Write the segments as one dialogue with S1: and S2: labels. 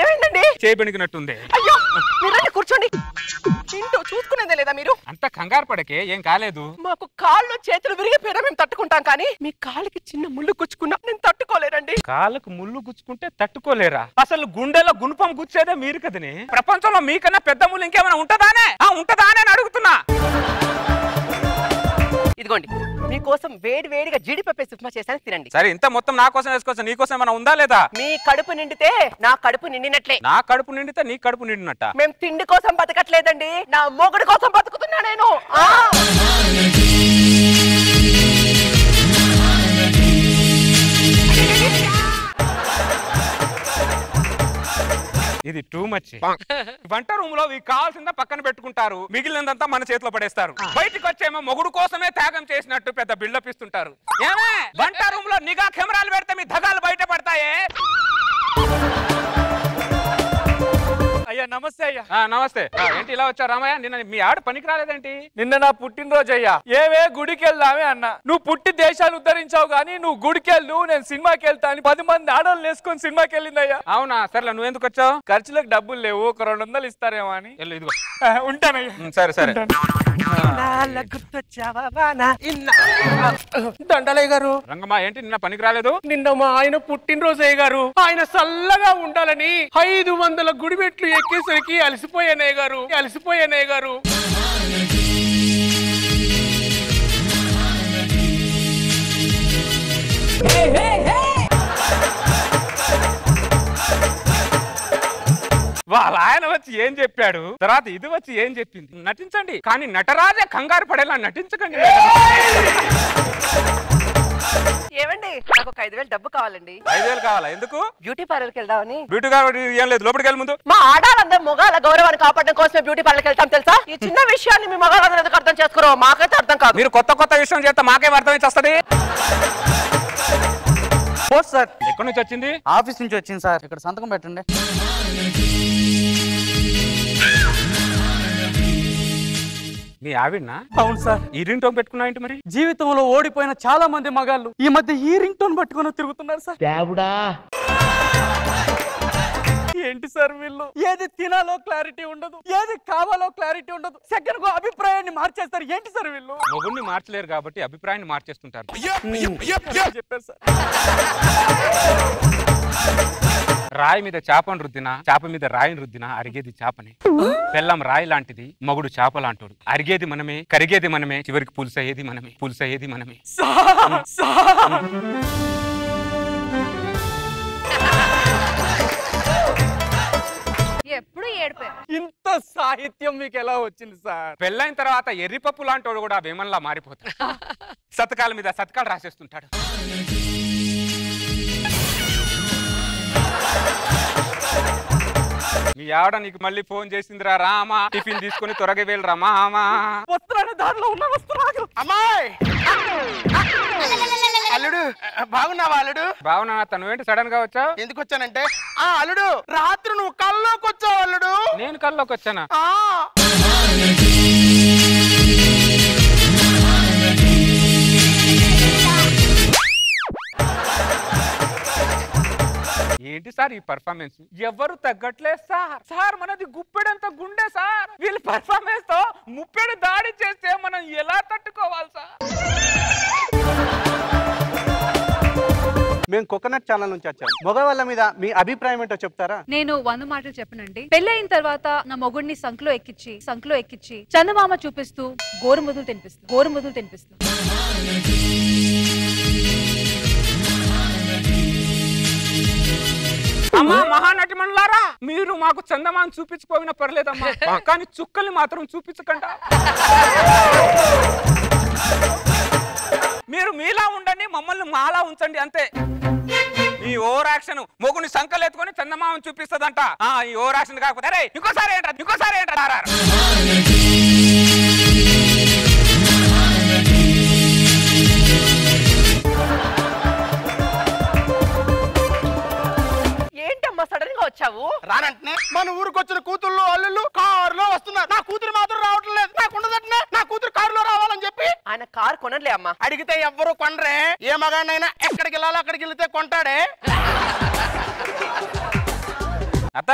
S1: ఏమైందండి?
S2: చేయబెణికినట్టుంది.
S1: అయ్యో మీరండి కూర్చోండి. ఇంటూ చూసుకునేదే లేదా మీరు?
S2: అంత కంగారు పడకే, ఏం కాలేదు.
S1: మాకు కాళ్ళు చేతులు విరిగిపోయినా మేము తట్టుకుంటాం, కానీ మీ కాలికి చిన్న ముళ్ళు గుచ్చుకున్నా నేను తట్టుకోలేనండి.
S2: కాళ్ళకు ముళ్ళు గుచ్చుకుంటే తట్టుకోలేరా? అసలు గుండెలో గుణపం గుచ్చేదే మీరు కదని. ప్రపంచంలో మీకన్నా పెద్ద ముళ్ళు ఇంకేమైనా ఉంటదానే? ఉంటదానే అని అడుగుతున్నా.
S1: ఇదిగోండి మీకోసం వేడి వేడిగా జీడిపప్పు ఉప్మా చేశాను, తినండి.
S2: సరే, ఇంత మొత్తం నా కోసం వేసుకోవచ్చు, నీ కోసం ఏమైనా ఉందా లేదా?
S1: మీ కడుపు నిండితే నా కడుపు నిండినట్లే.
S2: నా కడుపు నిండితే నీ కడుపు నిండినట్ట?
S1: మేము తిండి కోసం బతకట్లేదండి, నా మొగుడు కోసం బతుకుతున్నా నేను.
S2: ఇది టూ మచ్. వంట రూమ్ లో కావాల్సిందా పక్కన పెట్టుకుంటారు, మిగిలినంతా మన చేతిలో పడేస్తారు. బయటకు వచ్చేమో మొగుడు కోసమే త్యాగం చేసినట్టు పెద్ద బిల్డప్ ఇస్తుంటారు. ఏమే వంట రూమ్ లో నిఘా కెమెరాలు పెడితే మీ ధగాలు బయట పడతాయే.
S3: అయ్యా నమస్తే. అయ్యా
S2: నమస్తే. ఏంటి ఇలా వచ్చా రామయ్య? నిన్న మీ ఆడ పనికి రాలేదేంటి?
S3: నిన్న నా పుట్టినరోజు అయ్యా. ఏవే గుడికి వెళ్దామే అన్న. నువ్వు పుట్టి దేశాలు ఉద్ధరించావు గానీ నువ్వు గుడికి వెళ్ళు, నేను సినిమాకి వెళ్తా అని 10 మంది ఆడవాళ్ళు వేసుకొని సినిమాకి వెళ్ళిందయ్యా.
S2: అవునా? సరేలే, నువ్వు ఎందుకు వచ్చావు?
S3: ఖర్చులకు డబ్బులు లేవు, ఒక 200 ఇస్తారేమో అని.
S2: ఇదిగో
S3: ఉంటానయ్యా.
S2: సరే సరే.
S3: దండలయ్య గారు.
S2: రంగమ్మ ఏంటి నిన్న పనికి రాలేదు?
S3: నిన్న మా ఆయన పుట్టినరోజు అయ్య గారు. ఆయన చల్లగా ఉండాలని 500 గుడిమెట్లు ఎక్కేసరికి అలసిపోయానయ్య గారు, అలసిపోయానయ్య గారు.
S2: వాళ్ళ ఆయన వచ్చి ఏం చెప్పాడు, తర్వాత ఇది వచ్చి ఏం చెప్పింది. నటించండి, కానీ నటరాజే కంగారు పడేలా నటించకండి.
S1: ఏమండి, నాకు ఒక 5,000 డబ్బు కావాలండి.
S2: 5,000 కావాలా? ఎందుకు?
S1: బ్యూటీ పార్లర్ కి వెళ్దామని.
S2: బ్యూటీ పార్లర్ ఏం లేదు, లోపలికి వెళ్ళి ముందు.
S1: మా ఆడాలందరూ మొగాల గౌరవాన్ని కాపాడడం కోసమే బ్యూటీ పార్లర్కి వెళ్తాం తెలుసా? ఈ చిన్న విషయాన్ని మీ మగాళ్ళందరూ ఎందుకు అర్థం చేసుకోరో మాకైతే అర్థం కాదు.
S2: మీరు కొత్త కొత్త విషయం చేస్తే మాకేం అర్థమైంది?
S4: సార్
S2: ఎక్కడి నుంచి వచ్చింది?
S4: ఆఫీస్ నుంచి వచ్చింది సార్. ఇక్కడ సంతకం పెట్టండి.
S2: మీ ఆవిడనా?
S3: అవును సార్.
S2: ఈ రింగ్ టోన్ పెట్టుకున్నా ఏంటి మరి?
S3: జీవితంలో ఓడిపోయిన చాలా మంది మగాళ్ళు ఈ మధ్య ఈ రింగ్ టోన్ పట్టుకొని తిరుగుతున్నారు సార్. ఏంటి సార్ వీళ్ళు? ఏది తినాలో క్లారిటీ ఉండదు, ఏది కావాలో క్లారిటీ ఉండదు, సెకండ్ కు అభిప్రాయాన్ని మార్చేస్తారు. ఏంటి సార్ వీళ్ళు?
S2: మొగుడిని మార్చలేరు కాబట్టి అభిప్రాయాన్ని మార్చేస్తుంటారు.
S3: చెప్పారు సార్.
S2: రాయి మీద చేపను రుద్దినా, చేప మీద రాయిని రుద్దినా అరిగేది చేపనే. బెల్లం రాయి లాంటిది, మగుడు చేప లాంటోడు. అరిగేది మనమే, కరిగేది మనమే, చివరికి పులుసయ్యేది మనమే, పులుసయ్యేది మనమే.
S5: ఎప్పుడు ఏడిపే.
S3: ఇంత సాహిత్యం మీకు ఎలా వచ్చింది సార్?
S2: పెళ్ళైన తర్వాత ఎర్రిపప్పు లాంటోడు కూడా వేమన్లా మారిపోతాడు. శతకాల మీద శతకాలు రాసేస్తుంటాడు. మీ ఆవిడ నీకు మళ్ళీ ఫోన్ చేసిందిరా రామా, టిఫిన్ తీసుకుని త్వరగా వెళ్ళరా మామా.
S3: వస్తున్నాను, దారిలో ఉన్న వస్తున్నాను.
S4: అమ్మాయి అల్లుడు బాగున్నావా? అల్లుడు
S2: బాగున్నా. తను ఏంటి సడన్ గా వచ్చావు?
S4: ఎందుకు వచ్చానంటే అల్లుడు రాత్రి నువ్వు కల్లోకి వచ్చావు. అల్లుడు
S2: నేను కల్లోకి వచ్చానా? ఏంటి సార్ ఈ పర్ఫార్మెన్స్? ఎవరు తగ్గట్లేదు సార్. సార్ మనది గుప్పెడంత గుండె సార్. వీళ్ళు పర్ఫార్మెన్స్ తో ముప్పెడు దాడి చేస్తే మనం ఎలా తట్టుకోవాలి సార్?
S6: మేము కోకోనట్ ఛానల్ నుంచి వచ్చాము. మగవాళ్ళ మీద మీ అభిప్రాయం ఏంటో చెప్తారా?
S5: నేను 100 మాటలు చెప్పనండి. పెళ్లి అయిన తర్వాత నా మొగుడిని సంఖ్లో ఎక్కించి చందమామ చూపిస్తూ గోరుముద్దులు తినిపిస్తూ
S2: అమ్మా మహానటి మండలారా, మీరు మాకు చందమాన్ని చూపించుకోవినా పర్లేదమ్మా, కానీ చుక్కల్ని మాత్రం చూపించకండి. మీరు మీలా ఉండండి, మమ్మల్ని మాలా ఉంచండి అంతే. ఈ ఓవర్ యాక్షన్ మొగుని సంకలు ఎత్తుకొని చందమామని చూపిస్తుందంట. ఈ ఓవర్ యాక్షన్ కాకపోతే అరే ఇంకోసారి ఏంటారా?
S1: ఏంటమ్మా సడన్ గా వచ్చావు?
S4: రానంటే మన ఊరికి వచ్చిన కూతుళ్ళు అల్లుళ్ళు కారులో వస్తున్నారు. నా కూతురు మాత్రం రావటం లేదు. నాకు ఉండదట్నే నా కూతురు కారులో రావాలని చెప్పి.
S1: ఆయన కారు కొనలే అమ్మా.
S4: అడిగితే ఎవ్వరు కొనరే. ఏ మగాడినైనా ఎక్కడికి వెళ్ళాలో అక్కడికి వెళ్తే కొంటాడే.
S2: అత్త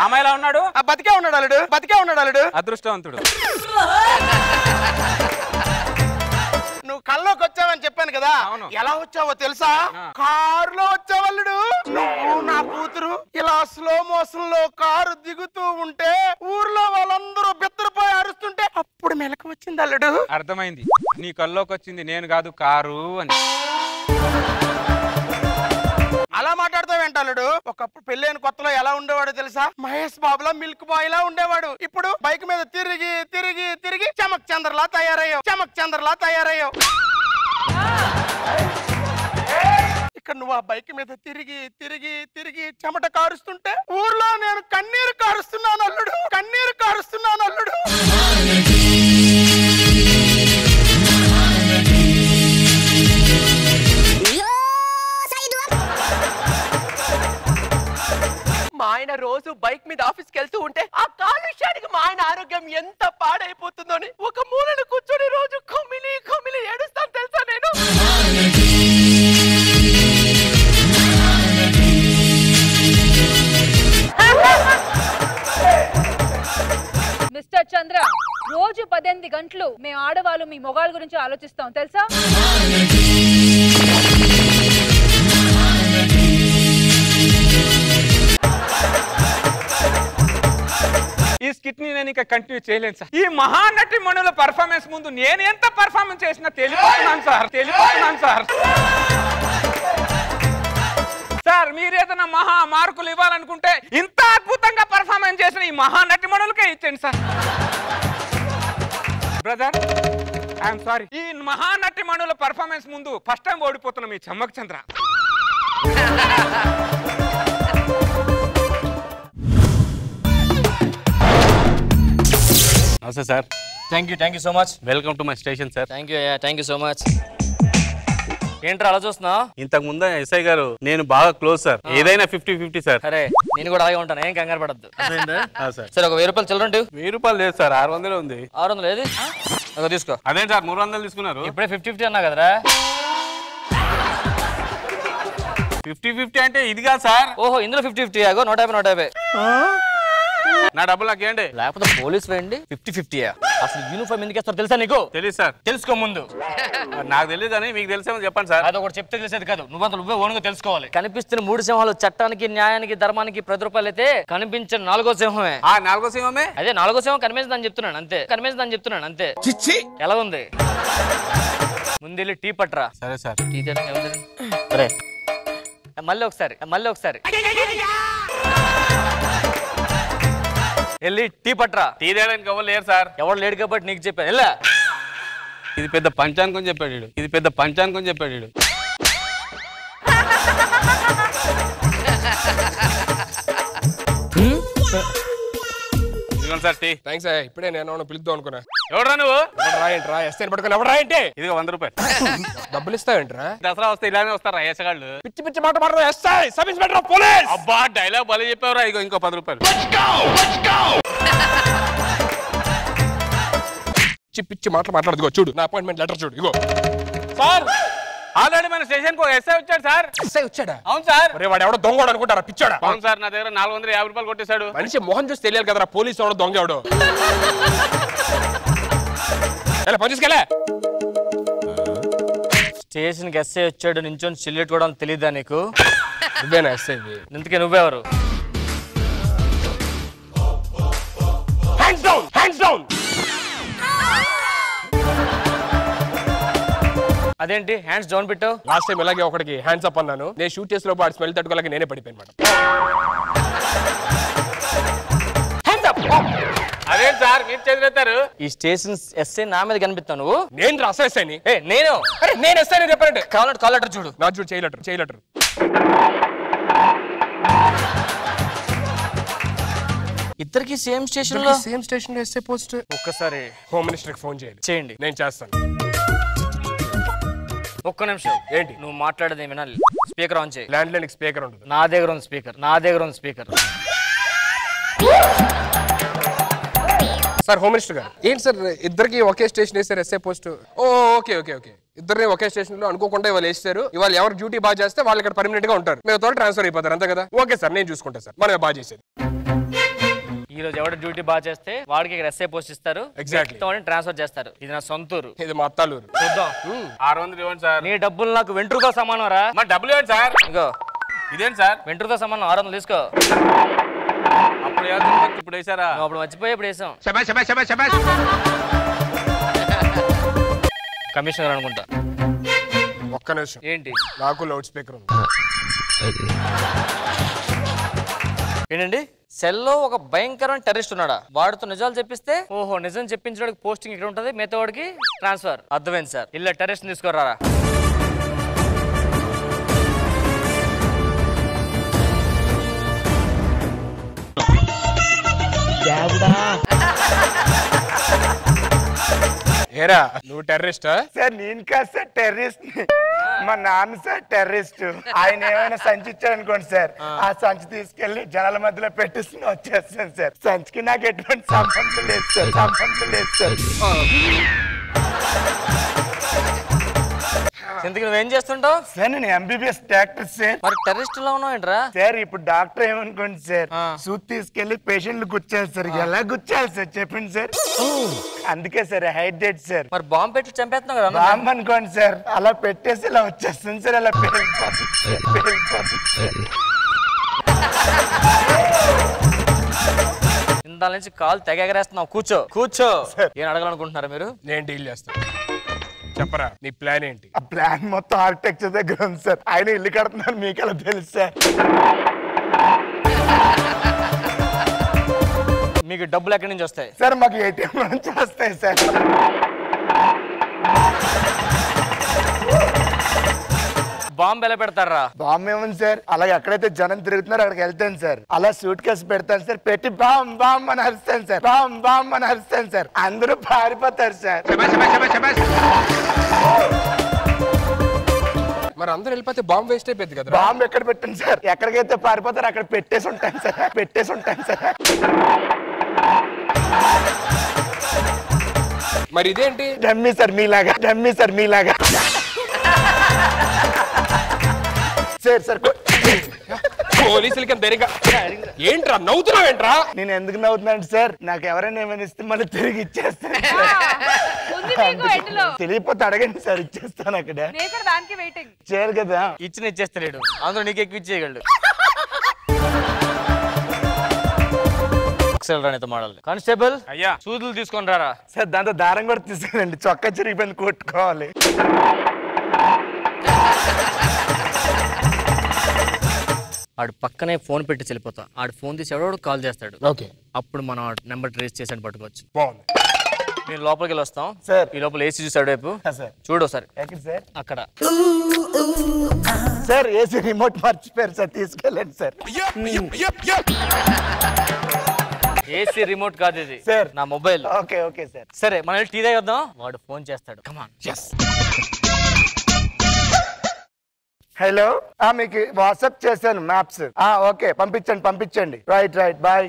S2: అమ్మాయిలా ఉన్నాడు.
S4: బతికే ఉన్నాడు అల్లుడు, బతికే ఉన్నాడు అల్లుడు.
S2: అదృష్టవంతుడు.
S4: నువ్వు కల్లోకి వచ్చావని చెప్పాను కదా, ఎలా వచ్చావో తెలుసా? కారులో వచ్చావల్లుడు. నువ్వు నా కూతురు ఇలా స్లో మోషన్ లో కారు దిగుతూ ఉంటే ఊర్లో వాళ్ళందరూ బిత్తరపోయి అరుస్తుంటే అప్పుడు మెలకు వచ్చింది అల్లుడు.
S2: అర్థమైంది, నీ కల్లోకి వచ్చింది నేను కాదు కారు అని.
S4: అలా మాట్లాడతావేంట అల్లుడు? ఒకప్పుడు పెళ్ళైన కొత్తలో ఎలా ఉండేవాడు తెలుసా? మహేష్ బాబులో మిల్క్ బాయ్ లా ఉండేవాడు. ఇప్పుడు బైక్ మీద తిరిగి తిరిగి తిరిగి చమక్ చంద్రలా తయారయ్యావు, చమక్ చంద్రలా తయారయ్యావు. ఇక్కడ నువ్వు ఆ బైక్ మీద తిరిగి తిరిగి తిరిగి చెమట కారుస్తుంటే ఊర్లో నేను కన్నీరు కారుస్తున్నాను అల్లుడు, కన్నీరు కారుస్తున్నాను అల్లుడు.
S1: మా ఆయన రోజు బైక్ మీద ఆఫీస్కి వెళ్తూ ఉంటే ఆ కాలుష్యానికి మా ఆయన ఆరోగ్యం ఎంత పాడైపోతుందో ఒక మూలను కూర్చొని రోజు కొమ్మిలి కొమ్మిలి ఏడుస్తాను తెలుసా నేను.
S5: మిస్టర్ చంద్ర, రోజు 18 గంటలు మేము ఆడవాళ్ళు మీ మొగాళ్ళ గురించి ఆలోచిస్తాం తెలుసా?
S2: ఈ స్కిట్ ని నేను ఇంకా కంటిన్యూ చేయలేను సార్. ఈ మహానటి మణుల పర్ఫార్మెన్స్ ముందు నేను ఎంత పర్ఫార్మెన్స్ చేసినా తెలిపోతున్నాను సార్, తెలిపోతున్నాను సార్. సార్ మీరు ఏదైనా మహా మార్కులు ఇవ్వాలనుకుంటే ఇంత అద్భుతంగా పర్ఫార్మెన్స్ చేసిన ఈ మహానటి మణులకే ఇచ్చేయండి సార్. బ్రదర్ ఐఎమ్ సారీ, ఈ మహానటి మణుల పర్ఫార్మెన్స్ ముందు ఫస్ట్ టైం ఓడిపోతున్నాం ఈ చమ్మక్ చంద్ర.
S7: నమస్తే sir.
S8: Thank you so much.
S7: Welcome to my station sir.
S8: Thank you so much. ఏంట్రా అలా చూస్తున్నా?
S7: ఇంతకు ముందు ఎస్ఐ గారు నేను బాగా క్లోజ్ సార్, ఏదైనా 50-50 సార్.
S8: అరే నేను కూడా అలాగే ఉంటాను, ఏం కంగారు పడద్దు.
S7: సార్
S8: సరే ఒక 1000 రూపాయలు చిల్లర
S7: 1000 రూపాయలు లేదు సార్, 600 ఉంది.
S8: 600 ఏది? ఒక తీసుకో.
S7: అదేం సార్ 300 తీసుకున్నారు?
S8: ఇప్పుడే 50-50 అన్నా కదరా.
S7: 50-50 అంటే ఇది కాదు సార్.
S8: ఓహో ఇందులో 50-50 ఆగో 150.
S7: నా డబ్బులు నాకేంటి?
S8: లేకపోతే పోలీస్ వేయండి 50-50. అసలు యూనిఫామ్ ఎందుకు వేస్తారో తెలుసా నీకు?
S7: తెలియదు సార్.
S8: తెలుసుకో ముందు.
S7: నాకు తెలియదు అని మీకు తెలిసేమో చెప్పండి సార్.
S8: అది ఒకటి చెప్తే తెలిసేది కాదు, నువ్వే ఓనుగా తెలుసుకోవాలి. కనిపిస్తున్న 3 సింహాలు చట్టానికి, న్యాయానికి, ధర్మానికి 10 రూపాయలు అయితే కనిపించిన 4వ సింహమే.
S7: ఆ 4వ సింహమే?
S8: అదే 4వ సింహం కనిపించదని చెప్తున్నాను అంతే, కనిపించదని చెప్తున్నాను అంతే. ఎలా ఉంది? ముందెళ్ళి టీ పట్రా.
S7: సరే సార్.
S8: టీ సరే మళ్ళీ ఒకసారి వెళ్ళి టీ పట్రా.
S7: టీ తేయడానికి ఎవరు లేరు సార్.
S8: ఎవరు లేడు కాబట్టి నీకు చెప్పాను వెళ్ళా.
S7: ఇది పెద్ద పంచానుకొని చెప్పాడు, ఇది పెద్ద పంచానుకొని చెప్పాడు. Sir tea.
S9: థ్యాంక్స్. ఇప్పుడే నేను పిలుద్దాం అనుకున్నా.
S7: ఎవడరా నువ్వు?
S9: రాయంట్రా ఎస్ఐని పట్టుకుని ఎవడరా అంటే
S7: ఇదిగో 100 రూపాయలు.
S9: డబ్బులు ఇస్తావేంట్రా?
S7: దసరా వస్తే ఇలానే వస్తారా ఏసగాళ్ళు?
S9: పిచ్చి పిచ్చి మాట మాట్లాడు. SI sub inspector police.
S7: అబ్బా డైలాగ్ బలి చెప్పావురా. ఇగో ఇంకో 10 రూపాయలు.
S9: పిచ్చి పిచ్చి మాటలు మాట్లాడదు. చూడు నా అపాయింట్మెంట్ లెటర్ చూడు. ఇగో
S7: సార్ ఆల్రెడీ మన స్టేషన్ కు ఎస్ఐ వచ్చాడు సార్.
S9: ఎస్ఐ వచ్చాడా?
S7: అవును సార్.
S9: వాడు ఎవడో దొంగోడు అనుకుంటారా పిచ్చాడా?
S7: అవును సార్, నా దగ్గర 450 రూపాయలు కొట్టేశాడు.
S9: మనిషి మొహం చూసి తెలియాలి కదరా పోలీసు ఎవడో దొంగ ఎవడో. పనిచేసుకెళ్ళా.
S8: స్టేషన్ కి ఎస్ఐ వచ్చాడు నించొని చిల్లెట్ కూడా తెలియదా నీకు?
S9: నువ్వేనా ఎస్ఐ?
S8: ఇంతకే నువ్వెవరు?
S9: Hands down, hands down.
S8: అదేంటి హ్యాండ్స్ డౌన్ పెట్టావు?
S9: లాస్ట్ టైం ఇలాగే ఒకటికి హ్యాండ్స్ అప్ అన్నాను. నేను షూట్ చేసే లోపు వాడి స్మెల్ తట్టుకోలేక నేనే పడిపోయాను మేడం.
S7: అదేంటి సార్ మీరు చదివేస్తారు?
S8: ఈ స్టేషన్ ఎస్ఐ నా మీద కనిపిస్తావు నువ్వు?
S9: నేను రాసా ఎస్ఐని.
S8: నేను
S9: నేను ఎస్ఐని చెప్పానంటే
S8: కాల్ లెటర్ చూడు.
S9: నా చూడు చేయి లెటర్.
S8: ఇద్దరికి సేమ్ స్టేషన్ లో
S9: ఎస్ఐ పోస్ట్.
S8: ఒక్కసారి
S9: హోమ్ మినిస్టర్ కి ఫోన్ చేయండి. నేను చేస్తాను.
S8: ఒక్క నిమిషం.
S9: ఏంటి?
S8: నువ్వు మాట్లాడేది వినాలి. స్పీకర్ ఆన్ చేయి.
S9: ల్యాండ్ లైన్ స్పీకర్ ఉండదు.
S8: నా దగ్గర ఉంది స్పీకర్.
S9: సార్ హోమ్ మినిస్టర్ గారు. ఏంటి సార్ ఇద్దరికి ఒకే స్టేషన్ వేసారు ఎస్ఐ పోస్ట్? ఓకే. ఇద్దరిని ఒకే స్టేషన్ లో అనుకోకుండా ఇవాళ వేస్తారు. ఇవాళ ఎవరు డ్యూటీ బాగా చేస్తే వాళ్ళు ఇక్కడ పర్మనెంట్ గా ఉంటారు, మీరు త్వరగా ట్రాన్స్ఫర్ అయిపోతారు, అంతే కదా? ఓకే సార్, నేను చూసుకుంటా సార్, మనమే బాగా చేసేది.
S8: ఈ రోజు ఎవరు డ్యూటీ బాగా చేస్తే వాడికి ఇక్కడ ఎస్ఐ పోస్ట్ ఇస్తారు,
S9: ఎగ్జాక్ట్లీ
S8: ట్రాన్స్ఫర్ చేస్తారు. ఇది నా సొంతూరు,
S9: ఇది మా అత్తాలూరు.
S8: చూద్దాం.
S2: 600 ఇవ్వండి సార్.
S8: నీ డబ్బులు నాకు వెంట్రుతో సమానం రా.
S2: మరి డబ్బులు ఇవ్వండి సార్.
S8: ఇగో
S2: ఇదేంటి సార్?
S8: వెంట్రుతో సమానం 600 తీసుకో.
S2: అప్పుడు వేద్దాం, ఇప్పుడు వేసారా?
S8: అప్పుడు మర్చిపోయి ఇప్పుడు వేసాం. కమిషనర్ అనుకుంటా.
S9: ఒక్క నిమిషం,
S8: ఏంటి?
S9: నాకు లౌడ్ స్పీకర్ ఉంది.
S8: ఏంటండి? సెల్లో ఒక భయంకరమైన టెర్రరిస్ట్ ఉన్నాడా? వాడితో నిజాలు చెప్పిస్తే ఓహో నిజం చెప్పించడానికి పోస్టింగ్ ఇక్కడ ఉంటది, మిగతా వాడికి ట్రాన్స్ఫర్. అర్థమైంది సార్. ఇల్ల టెర్రరిస్ట్ తీసుకురారా.
S9: ఏరా నువ్వు టెర్రరిస్టా?
S4: సార్ నేను కాదు సార్ టెర్రరిస్ట్, మా నాన్న సార్ టెర్రరిస్ట్. ఆయన ఏమైనా సంచి ఇచ్చారు అనుకోండి సార్, ఆ సంచి తీసుకెళ్లి జనాల మధ్యలో పెట్టేసి వచ్చేస్తాను సార్. సంచికి నాకు ఎటువంటి సంబంధం లేదు సార్, సంబంధం లేదు సార్.
S8: ఇంతకు నువ్వేం చేస్తుంటావు?
S4: సార్ నేను ఎంబీబీఎస్ డాక్టర్ సార్.
S8: మరి టెర్రరిస్ట్ లో ఉన్నావు ఏంట్రా?
S4: సార్ ఇప్పుడు డాక్టర్ ఏమనుకోండి సార్, సూట్ తీసుకెళ్లి పేషెంట్లు గుచ్చాలి సార్. ఎలా గుచ్చాలి సార్ చెప్పండి సార్. అందుకే సార్ హైడ్రేట్ సార్.
S8: మరి బాంబు పెట్టి చంపేస్తున్నావు కదా.
S4: బాంబు అనుకోండి సార్, అలా పెట్టేసి ఇలా వచ్చేస్తుంది సార్, అలా పేలిపోతుంది సార్.
S8: ఇందాల నుంచి కాలు తెగ ఎగరేస్తున్నావు. కూర్చో కూర్చో. ఏం అడగాలనుకుంటున్నారా మీరు?
S9: నేను డీల్ చేస్తాను, చెప్పరా నీ ప్లాన్ ఏంటి?
S4: ఆ ప్లాన్ మొత్తం ఆర్కిటెక్చర్ దగ్గర ఉంది సార్. ఆయన ఇల్లు కడుతున్నారు, మీకు ఎలా తెలుసు సార్?
S8: మీకు డబ్బులు ఎక్కడి నుంచి వస్తాయి
S4: సార్? మాకు ఏటీఎం నుంచి వస్తాయి సార్.
S8: బాంబు ఎలా పెడతారా?
S4: బాంబు ఏముంది సార్, అలాగే ఎక్కడైతే జనం తిరుగుతున్నారో అక్కడికి వెళ్తాను సార్. అలా సూట్ కేసు పెడతాను సార్, పెట్టి బాంబ్ బాంబ్ అని అరుస్తాను సార్, బాంబ్ బాంబ్ అని అరుస్తాను సార్. అందరూ పారిపోతారు సార్.
S9: మరి అందరూ వెళ్ళిపోతే బాంబు వేస్ట్ అయిపోద్ది కదా.
S4: బాంబు ఎక్కడ పెట్టండి సార్, ఎక్కడికైతే పారిపోతారు అక్కడ పెట్టేసి ఉంటాను సార్, పెట్టేసి ఉంటాను సార్.
S9: మరి ఇదేంటి?
S4: డమ్మీ సార్ మీలాగా, డమ్మీ సార్ మీలాగా. సార్ సార్
S9: పోలీసులకి ధైర్యంగా ఏంట్రా నవ్వుతున్నావేంట్రా?
S4: నేను ఎందుకు నవ్వుతున్నాను సార్, నాకు ఎవరైనా ఏమైనా ఇస్తే మళ్ళీ తిరిగి ఇచ్చేస్తాను. తెలియపోతే అడగండి సార్, ఇచ్చేస్తాను. అక్కడ చేయరు కదా,
S8: ఇచ్చేస్తలేడు. అందులో నీకు ఎక్కువ ఇచ్చేయగలడు. మోడల్ కానిస్టేబుల్
S2: అయ్యా,
S8: సూదులు తీసుకొని రారా.
S4: సార్ దాంతో దారం కూడా తీసుకురండి, చొక్కా చిరిగిపోయింది కొట్టుకోవాలి.
S8: ఆడు పక్కనే ఫోన్ పెట్టి వెళ్ళిపోతా. ఆడు ఫోన్ తీసి ఎవడో కాల్ చేస్తాడు.
S9: ఓకే,
S8: అప్పుడు మనం నెంబర్ ట్రేస్ చేసి పట్టుకోవచ్చు.
S9: బాగుంది.
S8: నేను లోపలికి వెళ్ళి వస్తాం
S4: సార్.
S8: ఈ లోపల ఏసీ చూసాడు వైపు చూడు సార్.
S4: సార్
S8: అక్కడ
S4: సార్ ఏసీ రిమోట్ మర్చిపోయారు సార్, తీసుకెళ్ళండి సార్.
S8: ఏసీ రిమోట్ కాదు ఇది
S4: సార్,
S8: నా మొబైల్.
S4: Okay okay sir.
S8: సరే మనం టీ తాగొద్దాం. వాడు ఫోన్ చేస్తాడు. కమాన్.
S4: హలో, మీకు వాట్సాప్ చేశాను మ్యాప్స్. ఓకే పంపించండి పంపించండి. Right right bye.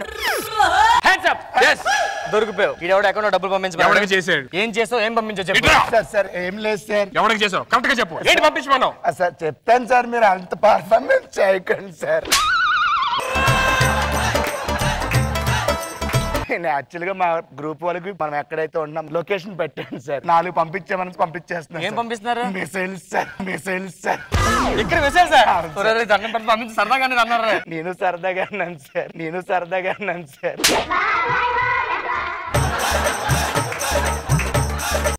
S8: దొరికిపోయావు. ఈడెవడ అకౌంట్ డబ్బులు
S9: ఎవరికి చేశాడు?
S8: ఏం చేసావు, ఏం పంపించావు చెప్పు.
S4: సార్ సార్ ఏం లేదు సార్.
S9: ఎవరికి చేసావు కరెక్ట్ గా చెప్పు. ఏంటి పంపించమన్నావు?
S4: సార్ చెప్తాను సార్, మీరు అంత పర్ఫార్మెన్స్ చేయకండి సార్. నేను యాక్చువల్ గా మా గ్రూప్ వాళ్ళకి మనం ఎక్కడైతే ఉన్నాం లొకేషన్ పెట్టాను సార్. 4 పంపించామని పంపించేస్తున్నాను.
S8: ఏం పంపిస్తున్నారు?
S4: Missiles sir, missiles sir.
S8: ఇక్కడ మిసైల్ సార్. సరదాగానే అన్నారు.
S4: నేను సరదాగా అన్నాను సార్, నేను సరదాగా అన్నాను సార్.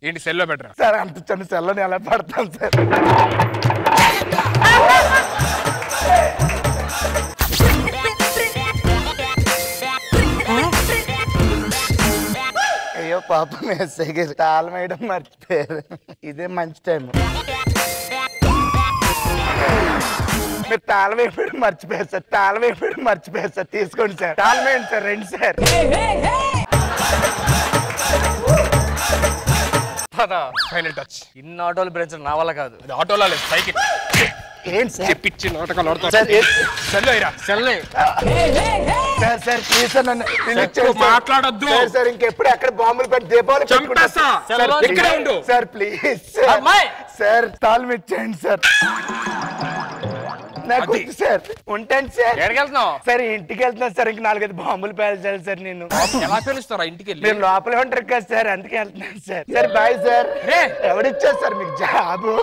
S9: ఏంటి సెల్లో పెట్టరా?
S4: సార్ అంత చిన్న సెల్లని ఎలా పడతాను సార్? అయ్యో పాపం ఎస్ఐ గారు తాళం వేయడం మర్చిపోయారు. ఇదే మంచి టైం. మీరు తాళం వేయడం మర్చిపోయారు సార్, తాళం వేయడం మర్చిపోయారు సార్. తీసుకోండి సార్, తాళం వేయండి సార్, రండి సార్.
S9: Final touch.
S8: ఇన్ని ఆటోలు బ్రెంచ్ నా వల్ల కాదు.
S9: ఆటోలో లేదు, సైకిల్.
S4: ఏంటి సార్
S9: చెప్పించి నాటకాలు ఆడతావు
S4: సార్
S9: సెల్ అయిరా
S8: సెల్లే
S4: సార్ సార్ ప్లీజ్ సార్ నన్ను
S9: మాట్లాడొద్దు
S4: సార్ ఇంకెప్పుడు ఎక్కడ బాంబులు పెట్టి దీపావళి
S9: చంపేస్తా ఇక్కడే ఉండు
S4: సార్ ప్లీజ్ సార్
S8: అమ్మాయి
S4: సార్ తాళం ఇచ్చేయండి సార్ నాకు వద్దు సార్ ఉంటాను సార్
S8: ఎక్కడికి వెళ్తున్నావు
S4: సార్ ఇంటికి వెళ్తున్నాను సార్ ఇంక 4-5 బాంబులు పేల్చాలి సార్ నేను
S9: ఎలా తెలుస్తారా ఇంటికి వెళ్ళి
S4: మీరు లోపలే ఉంటారు కదా సార్ అందుకే వెళ్తున్నాను సార్ సార్ బాయ్ సార్ ఎవడిచ్చారు సార్ మీకు జాబు